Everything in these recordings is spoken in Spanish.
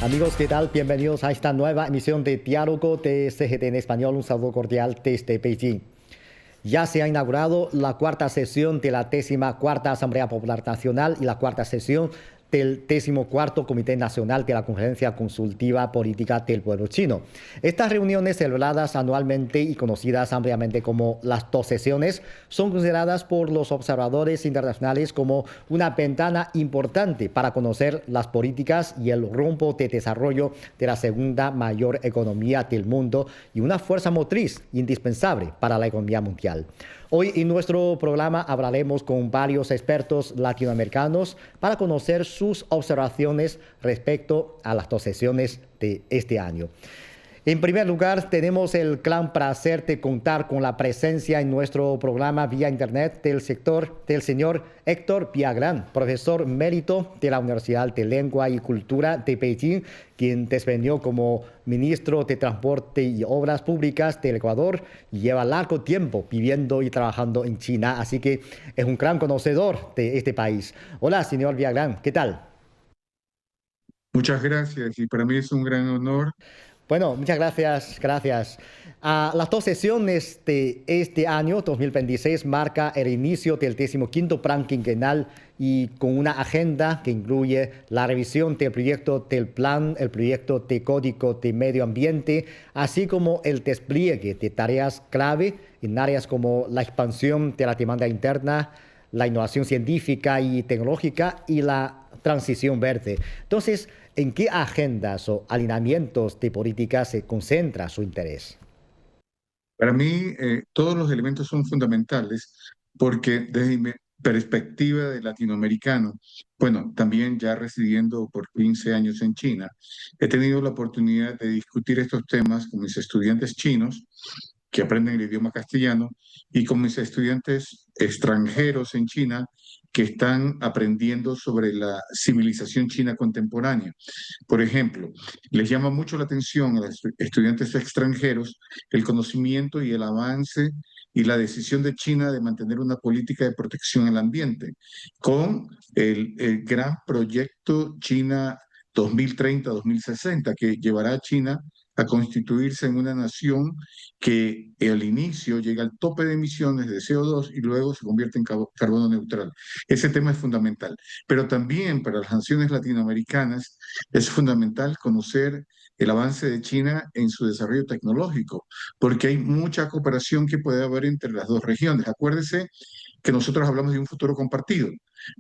Amigos, ¿qué tal? Bienvenidos a esta nueva emisión de Diálogo de CGT en español. Un saludo cordial desde Beijing. Ya se ha inaugurado la cuarta sesión de la 14ª Asamblea Popular Nacional y la cuarta sesión del 14º Comité Nacional de la Conferencia Consultiva Política del Pueblo Chino. Estas reuniones celebradas anualmente y conocidas ampliamente como las dos sesiones son consideradas por los observadores internacionales como una ventana importante para conocer las políticas y el rumbo de desarrollo de la segunda mayor economía del mundo y una fuerza motriz indispensable para la economía mundial. Hoy en nuestro programa hablaremos con varios expertos latinoamericanos para conocer sus observaciones respecto a las dos sesiones de este año. En primer lugar, tenemos el gran placer de contar con la presencia en nuestro programa vía internet del señor Héctor Villagrán, profesor mérito de la Universidad de Lengua y Cultura de Beijing, quien desempeñó como ministro de Transporte y Obras Públicas del Ecuador y lleva largo tiempo viviendo y trabajando en China, así que es un gran conocedor de este país. Hola, señor Villagrán, ¿qué tal? Muchas gracias y para mí es un gran honor. Bueno, muchas gracias. Las dos sesiones de este año, 2026, marca el inicio del 15º Plan Quinquenal y con una agenda que incluye la revisión del proyecto del plan, el proyecto de Código de Medio Ambiente, así como el despliegue de tareas clave en áreas como la expansión de la demanda interna, la innovación científica y tecnológica y la transición verde. Entonces, ¿en qué agendas o alineamientos de política se concentra su interés? Para mí todos los elementos son fundamentales porque desde mi perspectiva de latinoamericano, bueno, también ya residiendo por 15 años en China, he tenido la oportunidad de discutir estos temas con mis estudiantes chinos que aprenden el idioma castellano y con mis estudiantes extranjeros en China que están aprendiendo sobre la civilización china contemporánea. Por ejemplo, les llama mucho la atención a los estudiantes extranjeros el conocimiento y el avance y la decisión de China de mantener una política de protección al ambiente, con el gran proyecto China 2030-2060, que llevará a China a constituirse en una nación que al inicio llega al tope de emisiones de CO2 y luego se convierte en carbono neutral. Ese tema es fundamental. Pero también para las naciones latinoamericanas es fundamental conocer el avance de China en su desarrollo tecnológico, porque hay mucha cooperación que puede haber entre las dos regiones. Acuérdese que nosotros hablamos de un futuro compartido,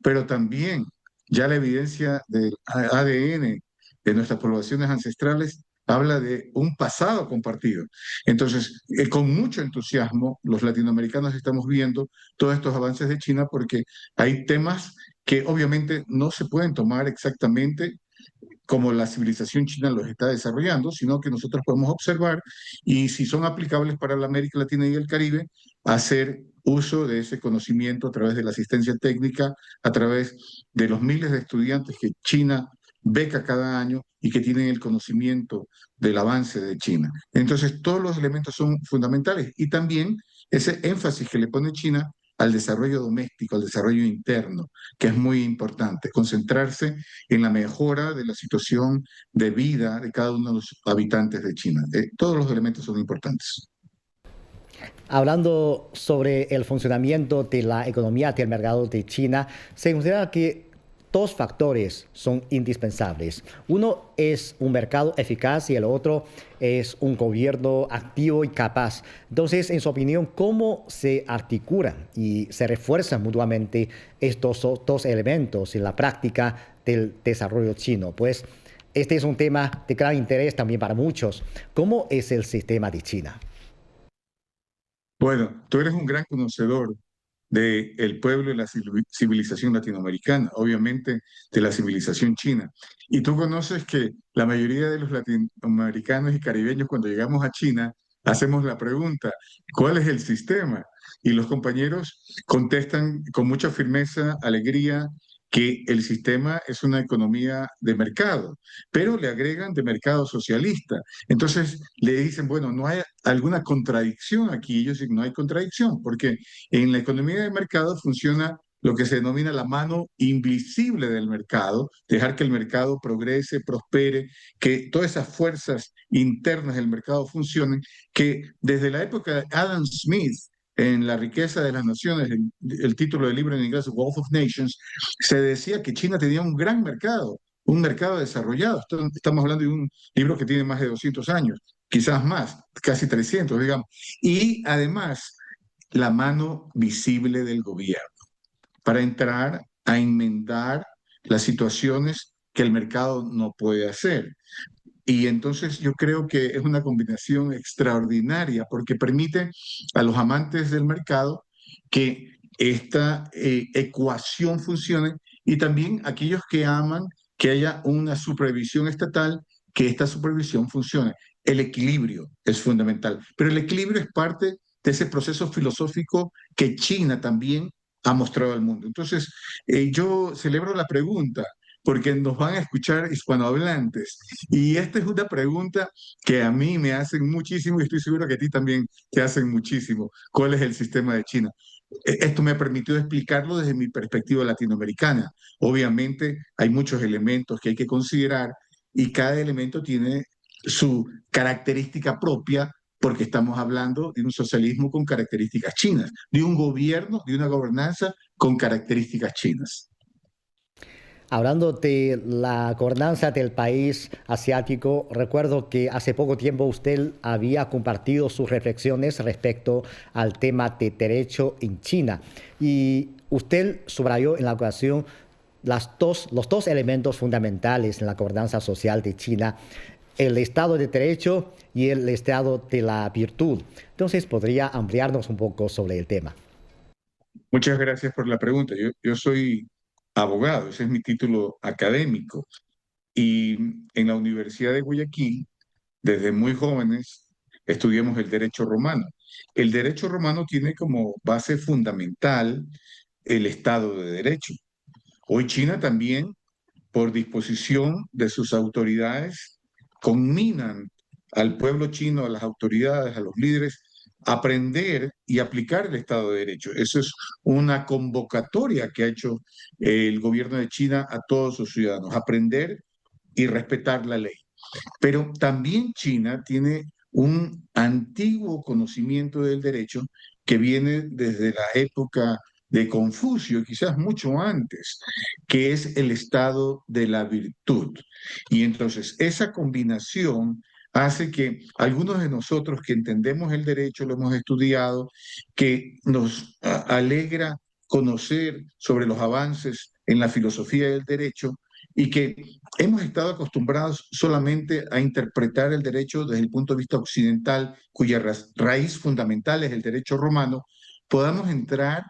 pero también ya la evidencia del ADN de nuestras poblaciones ancestrales habla de un pasado compartido. Entonces, con mucho entusiasmo, los latinoamericanos estamos viendo todos estos avances de China porque hay temas que obviamente no se pueden tomar exactamente como la civilización china los está desarrollando, sino que nosotros podemos observar y si son aplicables para la América Latina y el Caribe, hacer uso de ese conocimiento a través de la asistencia técnica, a través de los miles de estudiantes que China beca cada año y que tienen el conocimiento del avance de China. Entonces, todos los elementos son fundamentales y también ese énfasis que le pone China al desarrollo doméstico, al desarrollo interno, que es muy importante, concentrarse en la mejora de la situación de vida de cada uno de los habitantes de China. Todos los elementos son importantes. Hablando sobre el funcionamiento de la economía del mercado de China, se considera que dos factores son indispensables. Uno es un mercado eficaz y el otro es un gobierno activo y capaz. Entonces, en su opinión, ¿cómo se articulan y se refuerzan mutuamente estos dos elementos en la práctica del desarrollo chino? Pues este es un tema de gran interés también para muchos. ¿Cómo es el sistema de China? Bueno, tú eres un gran conocedor del pueblo y la civilización latinoamericana, obviamente de la civilización china. Y tú conoces que la mayoría de los latinoamericanos y caribeños cuando llegamos a China hacemos la pregunta, ¿cuál es el sistema? Y los compañeros contestan con mucha firmeza, alegría, que el sistema es una economía de mercado, pero le agregan de mercado socialista. Entonces le dicen, bueno, no hay alguna contradicción aquí. Ellos dicen, no hay contradicción, porque en la economía de mercado funciona lo que se denomina la mano invisible del mercado, dejar que el mercado progrese, prospere, que todas esas fuerzas internas del mercado funcionen, que desde la época de Adam Smith, en La riqueza de las naciones, el título del libro en inglés, Wealth of Nations, se decía que China tenía un mercado desarrollado. Estamos hablando de un libro que tiene más de 200 años, quizás más, casi 300, digamos. Y además, la mano visible del gobierno para entrar a enmendar las situaciones que el mercado no puede hacer. Y entonces yo creo que es una combinación extraordinaria porque permite a los amantes del mercado que esta ecuación funcione y también aquellos que aman que haya una supervisión estatal, que esta supervisión funcione. El equilibrio es fundamental, pero el equilibrio es parte de ese proceso filosófico que China también ha mostrado al mundo. Entonces, yo celebro la pregunta porque nos van a escuchar hispanohablantes. Y esta es una pregunta que a mí me hacen muchísimo y estoy seguro que a ti también te hacen muchísimo. ¿Cuál es el sistema de China? Esto me ha permitido explicarlo desde mi perspectiva latinoamericana. Obviamente hay muchos elementos que hay que considerar y cada elemento tiene su característica propia porque estamos hablando de un socialismo con características chinas, de un gobierno, de una gobernanza con características chinas. Hablando de la gobernanza del país asiático, recuerdo que hace poco tiempo usted había compartido sus reflexiones respecto al tema de derecho en China y usted subrayó en la ocasión los dos elementos fundamentales en la gobernanza social de China, el Estado de Derecho y el Estado de la Virtud. Entonces, ¿podría ampliarnos un poco sobre el tema? Muchas gracias por la pregunta. Yo soy abogado, ese es mi título académico. Y en la Universidad de Guayaquil, desde muy jóvenes, estudiamos el derecho romano. El derecho romano tiene como base fundamental el Estado de Derecho. Hoy China también, por disposición de sus autoridades, conminan al pueblo chino, a las autoridades, a los líderes, aprender y aplicar el Estado de Derecho. Eso es una convocatoria que ha hecho el gobierno de China a todos sus ciudadanos, aprender y respetar la ley. Pero también China tiene un antiguo conocimiento del derecho que viene desde la época de Confucio, quizás mucho antes, que es el estado de la virtud. Y entonces esa combinación hace que algunos de nosotros que entendemos el derecho, lo hemos estudiado, que nos alegra conocer sobre los avances en la filosofía del derecho y que hemos estado acostumbrados solamente a interpretar el derecho desde el punto de vista occidental, cuya raíz fundamental es el derecho romano, podamos entrar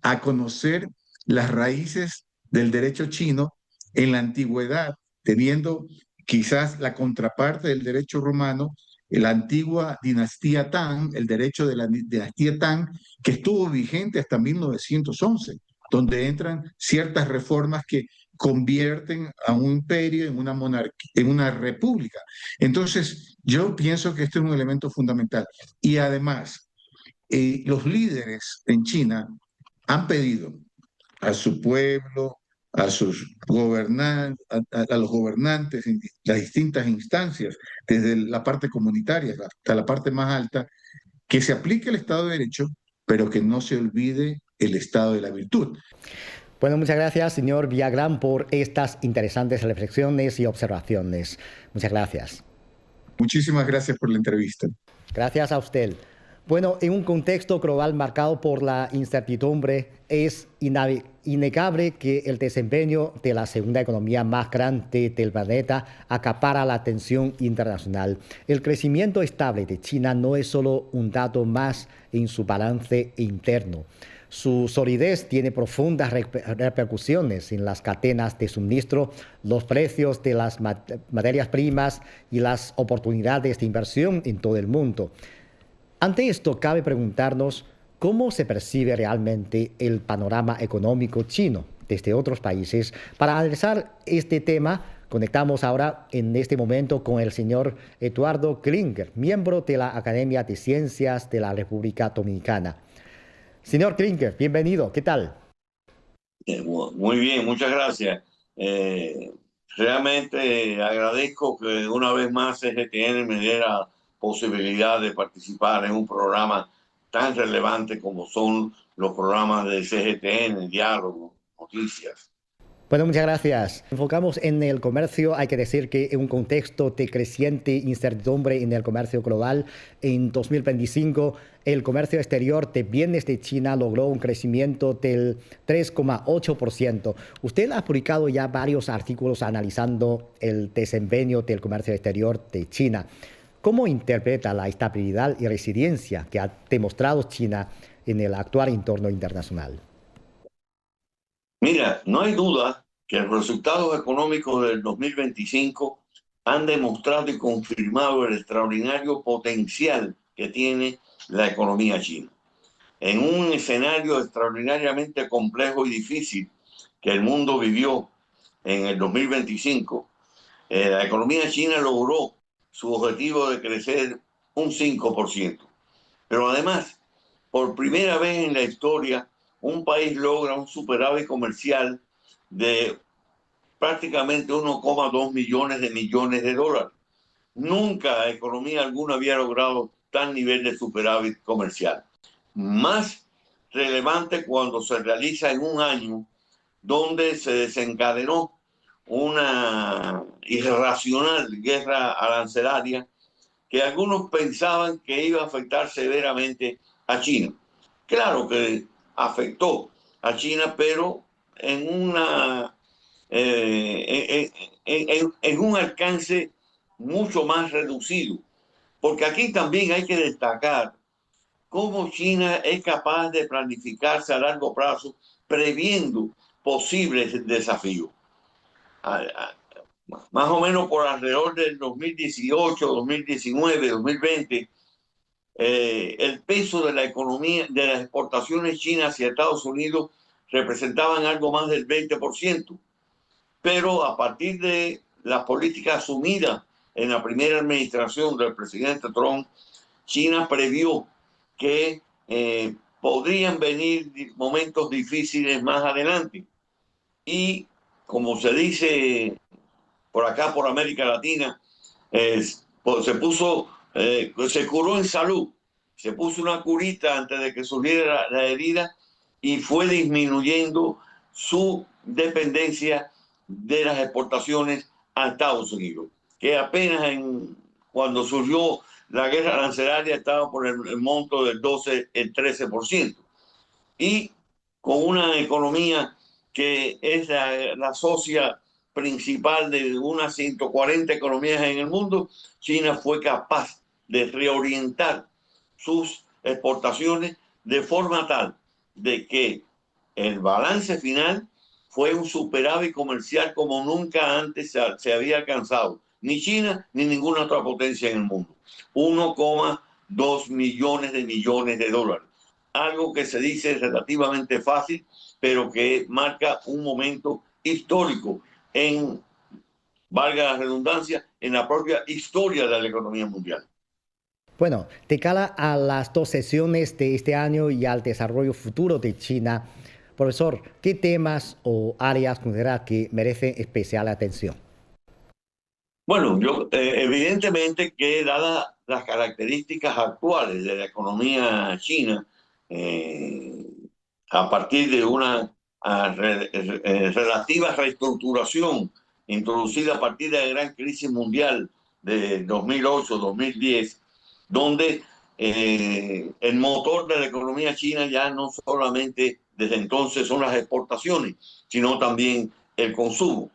a conocer las raíces del derecho chino en la antigüedad, teniendo quizás la contraparte del derecho romano, la antigua dinastía Tang, el derecho de la dinastía Tang, que estuvo vigente hasta 1911, donde entran ciertas reformas que convierten a un imperio en una monarquía, en una república. Entonces, yo pienso que este es un elemento fundamental. Y además, los líderes en China han pedido a su pueblo, a sus gobernantes, a los gobernantes en las distintas instancias, desde la parte comunitaria hasta la parte más alta, que se aplique el Estado de Derecho, pero que no se olvide el Estado de la virtud. Bueno, muchas gracias, señor Villagrán, por estas interesantes reflexiones y observaciones. Muchas gracias. Muchísimas gracias por la entrevista. Gracias a usted. Bueno, en un contexto global marcado por la incertidumbre, es innegable que el desempeño de la segunda economía más grande del planeta acapara la atención internacional. El crecimiento estable de China no es solo un dato más en su balance interno. Su solidez tiene profundas repercusiones en las cadenas de suministro, los precios de las materias primas y las oportunidades de inversión en todo el mundo. Ante esto, cabe preguntarnos cómo se percibe realmente el panorama económico chino desde otros países. Para analizar este tema, conectamos ahora en este momento con el señor Eduardo Klinger, miembro de la Academia de Ciencias de la República Dominicana. Señor Klinger, bienvenido. ¿Qué tal? Muy bien, muchas gracias. Eh, Realmente agradezco que una vez más CGTN me diera posibilidad de participar en un programa tan relevante como son los programas de CGTN, Diálogo, Noticias. Bueno, muchas gracias. Enfocamos en el comercio. Hay que decir que en un contexto de creciente incertidumbre en el comercio global, en 2025 el comercio exterior de bienes de China logró un crecimiento del 3,8%. Usted ha publicado ya varios artículos analizando el desempeño del comercio exterior de China. ¿Cómo interpreta la estabilidad y resiliencia que ha demostrado China en el actual entorno internacional? Mira, no hay duda que los resultados económicos del 2025 han demostrado y confirmado el extraordinario potencial que tiene la economía china. En un escenario extraordinariamente complejo y difícil que el mundo vivió en el 2025, la economía china logró su objetivo de crecer un 5%. Pero además, por primera vez en la historia, un país logra un superávit comercial de prácticamente 1,2 millones de dólares. Nunca economía alguna había logrado tal nivel de superávit comercial. Más relevante cuando se realiza en un año donde se desencadenó una irracional guerra arancelaria que algunos pensaban que iba a afectar severamente a China. Claro que afectó a China, pero en una en un alcance mucho más reducido. Porque aquí también hay que destacar cómo China es capaz de planificarse a largo plazo previendo posibles desafíos. Más o menos por alrededor del 2018, 2019, 2020, el peso de la economía, de las exportaciones chinas hacia Estados Unidos representaban algo más del 20%. Pero a partir de las políticas asumidas en la primera administración del presidente Trump, China previó que podrían venir momentos difíciles más adelante. Y como se dice por acá, por América Latina, se curó en salud, se puso una curita antes de que surgiera la herida y fue disminuyendo su dependencia de las exportaciones a Estados Unidos, que apenas cuando surgió la guerra arancelaria estaba por el monto del 12, el 13%. Y con una economía que es la socia principal de unas 140 economías en el mundo, China fue capaz de reorientar sus exportaciones de forma tal de que el balance final fue un superávit comercial como nunca antes se había alcanzado, ni China ni ninguna otra potencia en el mundo. 1,2 millones de dólares. Algo que se dice relativamente fácil, pero que marca un momento histórico en, valga la redundancia, en la propia historia de la economía mundial. Bueno, de cara a las dos sesiones de este año y al desarrollo futuro de China, profesor, ¿qué temas o áreas considera que merecen especial atención? Bueno, yo evidentemente que dadas las características actuales de la economía china, eh, a partir de una relativa reestructuración introducida a partir de la gran crisis mundial de 2008-2010, donde el motor de la economía china ya no solamente desde entonces son las exportaciones, sino también el consumo.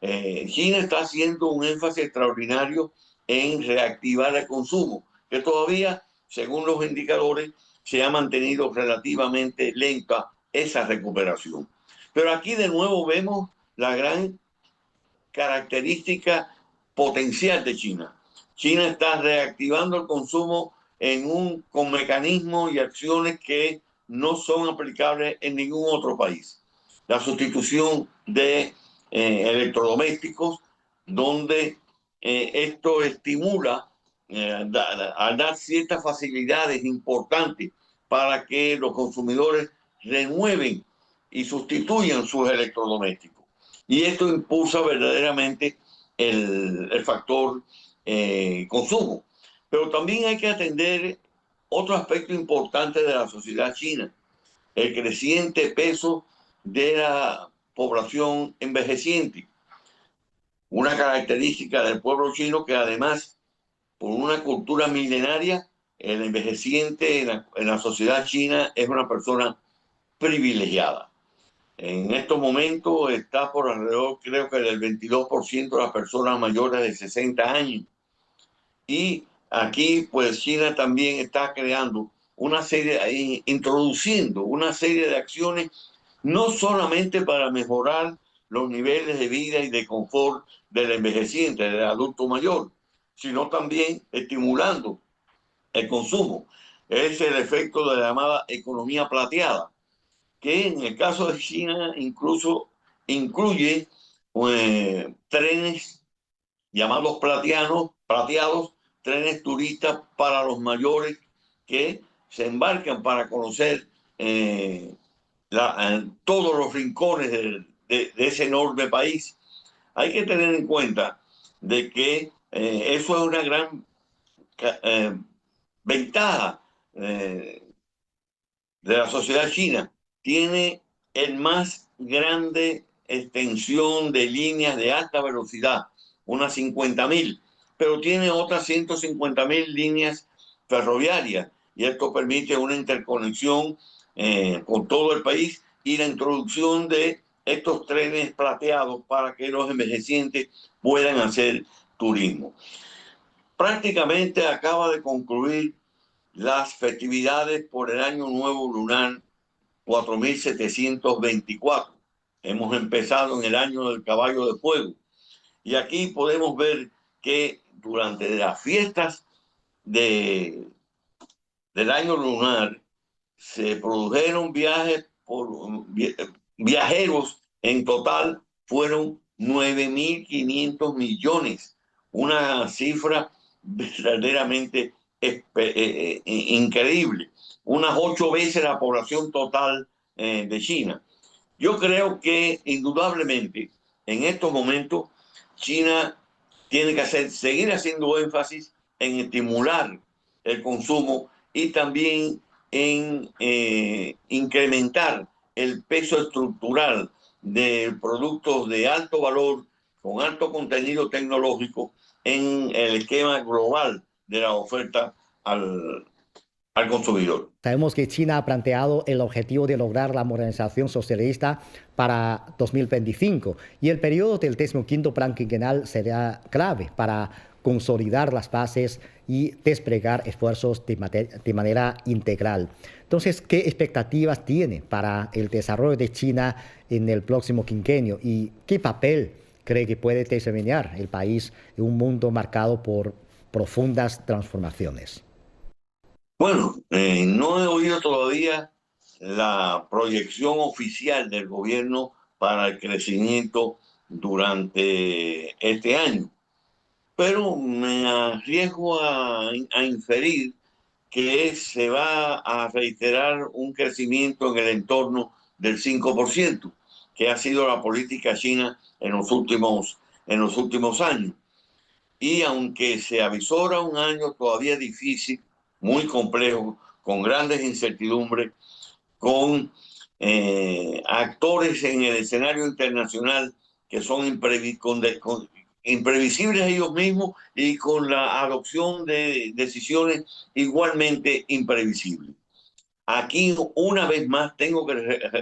China está haciendo un énfasis extraordinario en reactivar el consumo, que todavía, según los indicadores, se ha mantenido relativamente lenta esa recuperación. Pero aquí de nuevo vemos la gran característica potencial de China. China está reactivando el consumo con mecanismos y acciones que no son aplicables en ningún otro país. La sustitución de electrodomésticos, donde esto estimula al dar ciertas facilidades importantes para que los consumidores renueven y sustituyan sus electrodomésticos. Y esto impulsa verdaderamente el factor consumo. Pero también hay que atender otro aspecto importante de la sociedad china, el creciente peso de la población envejeciente. Una característica del pueblo chino que además, por una cultura milenaria, el envejeciente en la sociedad china es una persona privilegiada. En estos momentos está por alrededor, creo que del 22% de las personas mayores de 60 años. Y aquí, pues China también está creando una serie, introduciendo una serie de acciones, no solamente para mejorar los niveles de vida y de confort del envejeciente, del adulto mayor, sino también estimulando el consumo. Es el efecto de la llamada economía plateada, que en el caso de China incluso incluye trenes llamados plateados, trenes turistas para los mayores que se embarcan para conocer todos los rincones de ese enorme país. Hay que tener en cuenta de que eso es una gran ventaja de la sociedad china. Tiene el más grande extensión de líneas de alta velocidad, unas 50.000, pero tiene otras 150.000 líneas ferroviarias, y esto permite una interconexión con todo el país y la introducción de estos trenes plateados para que los envejecientes puedan hacer turismo. Prácticamente acaba de concluir las festividades por el Año Nuevo Lunar 4724. Hemos empezado en el año del caballo de fuego. Y aquí podemos ver que durante las fiestas del año lunar se produjeron viajeros, en total fueron 9.500 millones, una cifra verdaderamente increíble, unas 8 veces la población total de China. Yo creo que indudablemente en estos momentos China tiene que seguir haciendo énfasis en estimular el consumo y también en incrementar el peso estructural de productos de alto valor con alto contenido tecnológico en el esquema global de la oferta al consumidor. Sabemos que China ha planteado el objetivo de lograr la modernización socialista para 2025 y el periodo del 15º Plan Quinquenal será clave para consolidar las bases y desplegar esfuerzos de manera integral. Entonces, ¿qué expectativas tiene para el desarrollo de China en el próximo quinquenio y qué papel cree que puede desempeñar el país en un mundo marcado por profundas transformaciones? Bueno, no he oído todavía la proyección oficial del gobierno para el crecimiento durante este año, pero me arriesgo a inferir que se va a reiterar un crecimiento en el entorno del 5%, que ha sido la política china en los últimos años. Y aunque se avisora un año todavía difícil, muy complejo, con grandes incertidumbres, con actores en el escenario internacional que son imprevisibles ellos mismos y con la adopción de decisiones igualmente imprevisibles. Aquí, una vez más, tengo que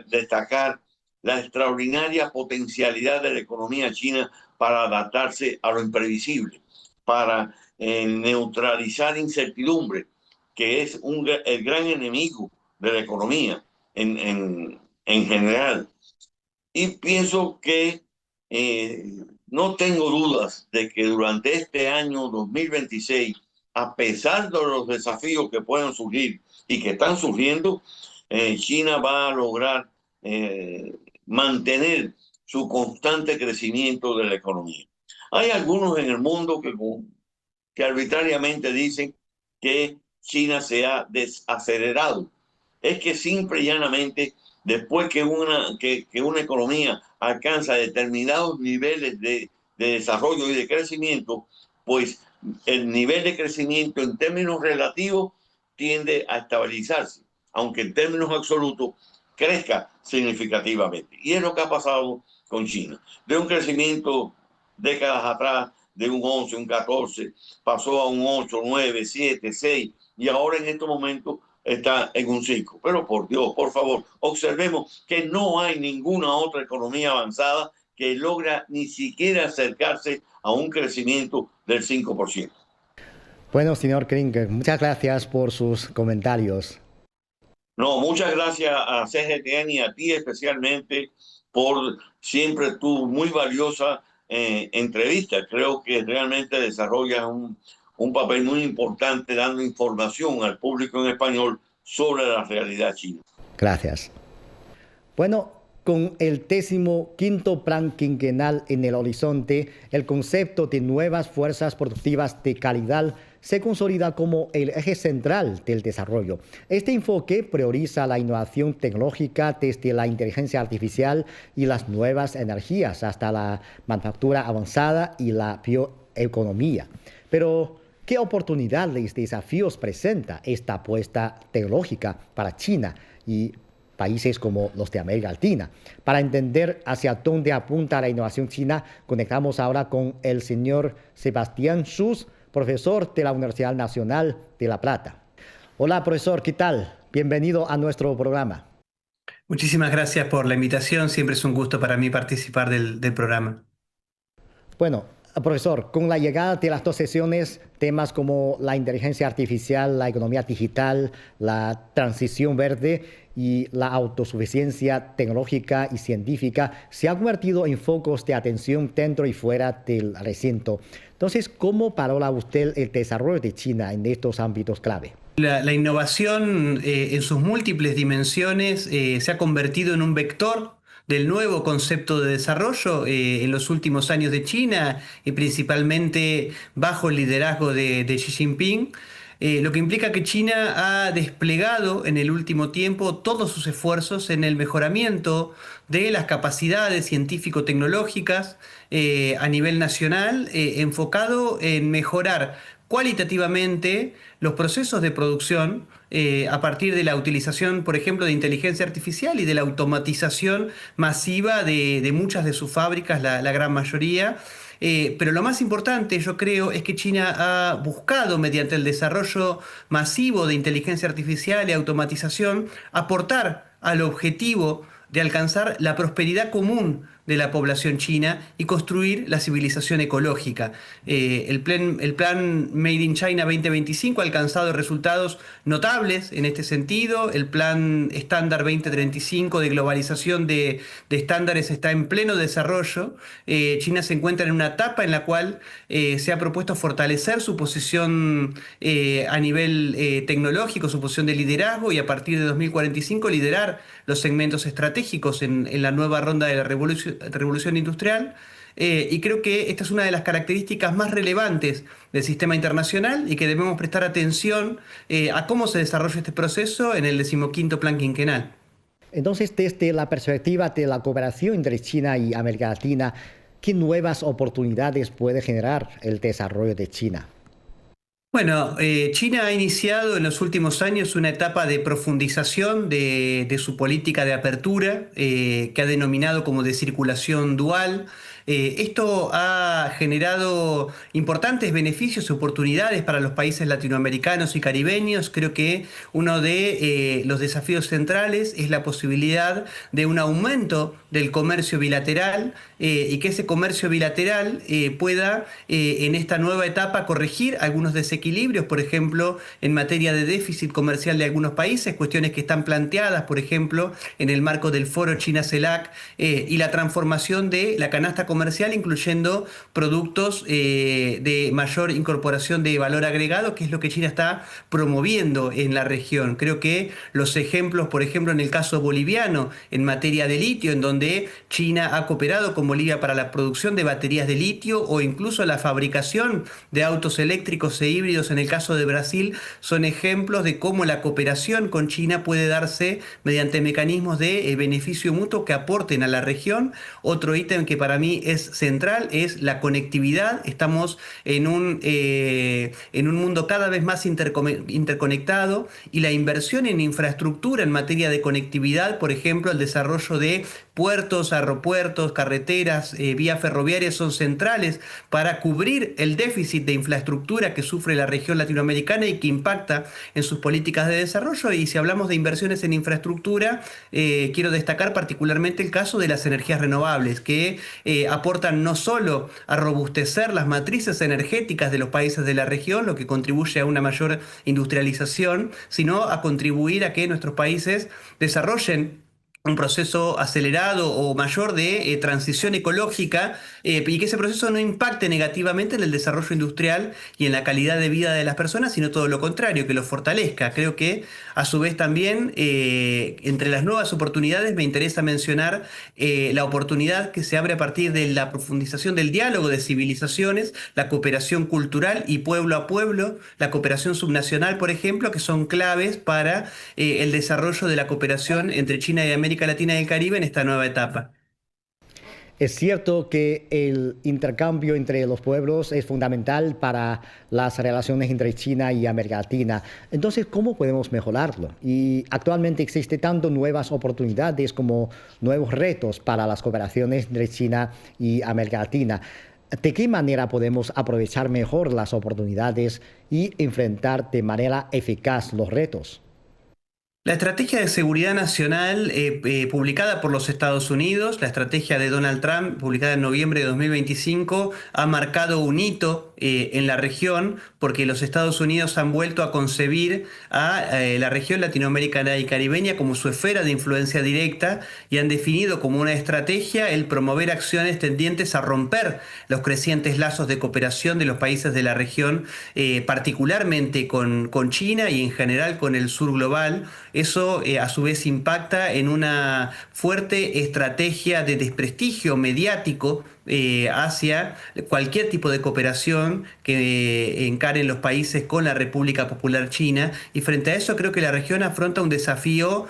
destacar la extraordinaria potencialidad de la economía china para adaptarse a lo imprevisible, para neutralizar incertidumbre, que es el gran enemigo de la economía en general. Y pienso que no tengo dudas de que durante este año 2026, a pesar de los desafíos que puedan surgir y que están surgiendo, China va a lograr mantener su constante crecimiento de la economía. Hay algunos en el mundo que arbitrariamente dicen que China se ha desacelerado. Es que simple y llanamente después que una economía alcanza determinados niveles de desarrollo y de crecimiento, pues el nivel de crecimiento en términos relativos tiende a estabilizarse, aunque en términos absolutos crezca significativamente. Y es lo que ha pasado con China. De un crecimiento décadas atrás de un 11, un 14, pasó a un 8, 9, 7, 6 y ahora en estos momentos está en un 5. Pero por Dios, por favor, observemos que no hay ninguna otra economía avanzada que logra ni siquiera acercarse a un crecimiento del 5%. Bueno, señor Kringer, muchas gracias por sus comentarios. No, muchas gracias a CGTN y a ti especialmente por siempre tu muy valiosa entrevista. Creo que realmente desarrollas un papel muy importante dando información al público en español sobre la realidad china. Gracias. Bueno, con el 15º Plan Quinquenal en el horizonte, el concepto de nuevas fuerzas productivas de calidad se consolida como el eje central del desarrollo. Este enfoque prioriza la innovación tecnológica desde la inteligencia artificial y las nuevas energías hasta la manufactura avanzada y la bioeconomía. Pero, ¿qué oportunidades y desafíos presenta esta apuesta tecnológica para China y países como los de América Latina? Para entender hacia dónde apunta la innovación china, conectamos ahora con el señor Sebastián Schulz, profesor de la Universidad Nacional de La Plata. Hola, profesor, ¿qué tal? Bienvenido a nuestro programa. Muchísimas gracias por la invitación. Siempre es un gusto para mí participar del programa. Bueno, profesor, con la llegada de las dos sesiones, temas como la inteligencia artificial, la economía digital, la transición verde y la autosuficiencia tecnológica y científica se han convertido en focos de atención dentro y fuera del recinto. Entonces, ¿cómo valora usted el desarrollo de China en estos ámbitos clave? La innovación en sus múltiples dimensiones se ha convertido en un vector del nuevo concepto de desarrollo en los últimos años de China y principalmente bajo el liderazgo de Xi Jinping. Lo que implica que China ha desplegado en el último tiempo todos sus esfuerzos en el mejoramiento de las capacidades científico-tecnológicas a nivel nacional, enfocado en mejorar cualitativamente los procesos de producción a partir de la utilización, por ejemplo, de inteligencia artificial y de la automatización masiva de muchas de sus fábricas, la gran mayoría. Pero lo más importante, yo creo, es que China ha buscado, mediante el desarrollo masivo de inteligencia artificial y automatización, aportar al objetivo de alcanzar la prosperidad común de la población china y construir la civilización ecológica. El plan Made in China 2025 ha alcanzado resultados notables en este sentido. El plan estándar 2035 de globalización de estándares está en pleno desarrollo. China se encuentra en una etapa en la cual se ha propuesto fortalecer su posición a nivel tecnológico, su posición de liderazgo, y a partir de 2045 liderar los segmentos estratégicos en la nueva ronda de la revolución industrial. Y creo que esta es una de las características más relevantes del sistema internacional y que debemos prestar atención a cómo se desarrolla este proceso en el 15º Plan Quinquenal. Entonces, desde la perspectiva de la cooperación entre China y América Latina, ¿qué nuevas oportunidades puede generar el desarrollo de China? Bueno, China ha iniciado en los últimos años una etapa de profundización de su política de apertura, que ha denominado como de circulación dual. Esto ha generado importantes beneficios y oportunidades para los países latinoamericanos y caribeños. Creo que uno de los desafíos centrales es la posibilidad de un aumento del comercio bilateral y que ese comercio bilateral pueda en esta nueva etapa corregir algunos desequilibrios, por ejemplo, en materia de déficit comercial de algunos países, cuestiones que están planteadas, por ejemplo, en el marco del foro China-CELAC y la transformación de la canasta comercial, incluyendo productos de mayor incorporación de valor agregado, que es lo que China está promoviendo en la región. Creo que los ejemplos, por ejemplo, en el caso boliviano, en materia de litio, en donde China ha cooperado con Bolivia para la producción de baterías de litio o incluso la fabricación de autos eléctricos e híbridos en el caso de Brasil, son ejemplos de cómo la cooperación con China puede darse mediante mecanismos de beneficio mutuo que aporten a la región. Otro ítem que para mí es central es la conectividad. Estamos en un mundo cada vez más interconectado, y la inversión en infraestructura en materia de conectividad, por ejemplo, el desarrollo de puertos, aeropuertos, carreteras, vías ferroviarias, son centrales para cubrir el déficit de infraestructura que sufre la región latinoamericana y que impacta en sus políticas de desarrollo. Y si hablamos de inversiones en infraestructura, quiero destacar particularmente el caso de las energías renovables, que aportan no solo a robustecer las matrices energéticas de los países de la región, lo que contribuye a una mayor industrialización, sino a contribuir a que nuestros países desarrollen un proceso acelerado o mayor de transición ecológica, y que ese proceso no impacte negativamente en el desarrollo industrial y en la calidad de vida de las personas, sino todo lo contrario, que lo fortalezca. Creo que a su vez también entre las nuevas oportunidades me interesa mencionar la oportunidad que se abre a partir de la profundización del diálogo de civilizaciones, la cooperación cultural y pueblo a pueblo, la cooperación subnacional, por ejemplo, que son claves para el desarrollo de la cooperación entre China y América Latina y el Caribe en esta nueva etapa. Es cierto que el intercambio entre los pueblos es fundamental para las relaciones entre China y América Latina. Entonces, ¿cómo podemos mejorarlo? Y actualmente existen tanto nuevas oportunidades como nuevos retos para las cooperaciones entre China y América Latina. ¿De qué manera podemos aprovechar mejor las oportunidades y enfrentar de manera eficaz los retos? La estrategia de seguridad nacional publicada por los Estados Unidos, la estrategia de Donald Trump, publicada en noviembre de 2025, ha marcado un hito en la región, porque los Estados Unidos han vuelto a concebir a la región latinoamericana y caribeña como su esfera de influencia directa, y han definido como una estrategia el promover acciones tendientes a romper los crecientes lazos de cooperación de los países de la región, particularmente con China y en general con el sur global. Eso a su vez impacta en una fuerte estrategia de desprestigio mediático hacia cualquier tipo de cooperación que encaren los países con la República Popular China, y frente a eso creo que la región afronta un desafío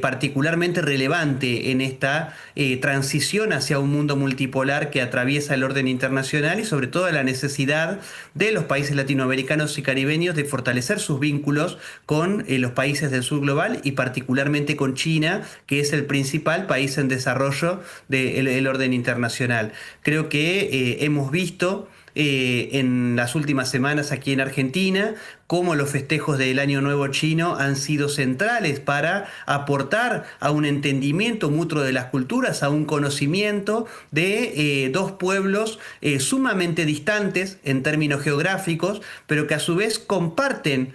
particularmente relevante en esta transición hacia un mundo multipolar que atraviesa el orden internacional, y sobre todo la necesidad de los países latinoamericanos y caribeños de fortalecer sus vínculos con los países del sur global y particularmente con China, que es el principal país en desarrollo del orden internacional. Creo que hemos visto en las últimas semanas aquí en Argentina cómo los festejos del Año Nuevo Chino han sido centrales para aportar a un entendimiento mutuo de las culturas, a un conocimiento de dos pueblos sumamente distantes en términos geográficos, pero que a su vez comparten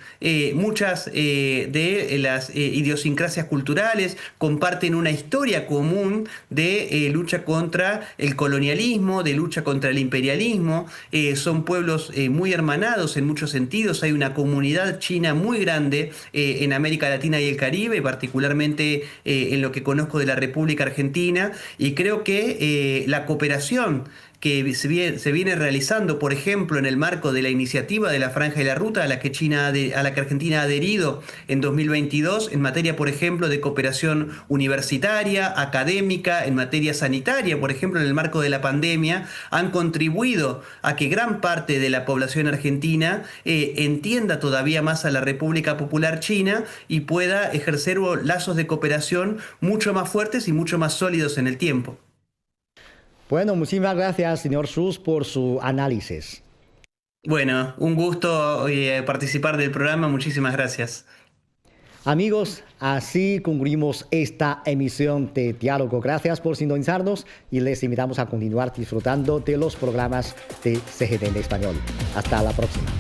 muchas de las idiosincrasias culturales, comparten una historia común de lucha contra el colonialismo, de lucha contra el imperialismo. Son pueblos muy hermanados en muchos sentidos. Hay una comunidad china muy grande en América Latina y el Caribe, particularmente en lo que conozco de la República Argentina, y creo que la cooperación que se viene realizando, por ejemplo, en el marco de la iniciativa de la Franja y la Ruta a la que Argentina ha adherido en 2022, en materia, por ejemplo, de cooperación universitaria, académica, en materia sanitaria, por ejemplo, en el marco de la pandemia, han contribuido a que gran parte de la población argentina entienda todavía más a la República Popular China y pueda ejercer lazos de cooperación mucho más fuertes y mucho más sólidos en el tiempo. Bueno, muchísimas gracias, señor Sus, por su análisis. Bueno, un gusto participar del programa. Muchísimas gracias. Amigos, así concluimos esta emisión de Diálogo. Gracias por sintonizarnos y les invitamos a continuar disfrutando de los programas de CGTN en español. Hasta la próxima.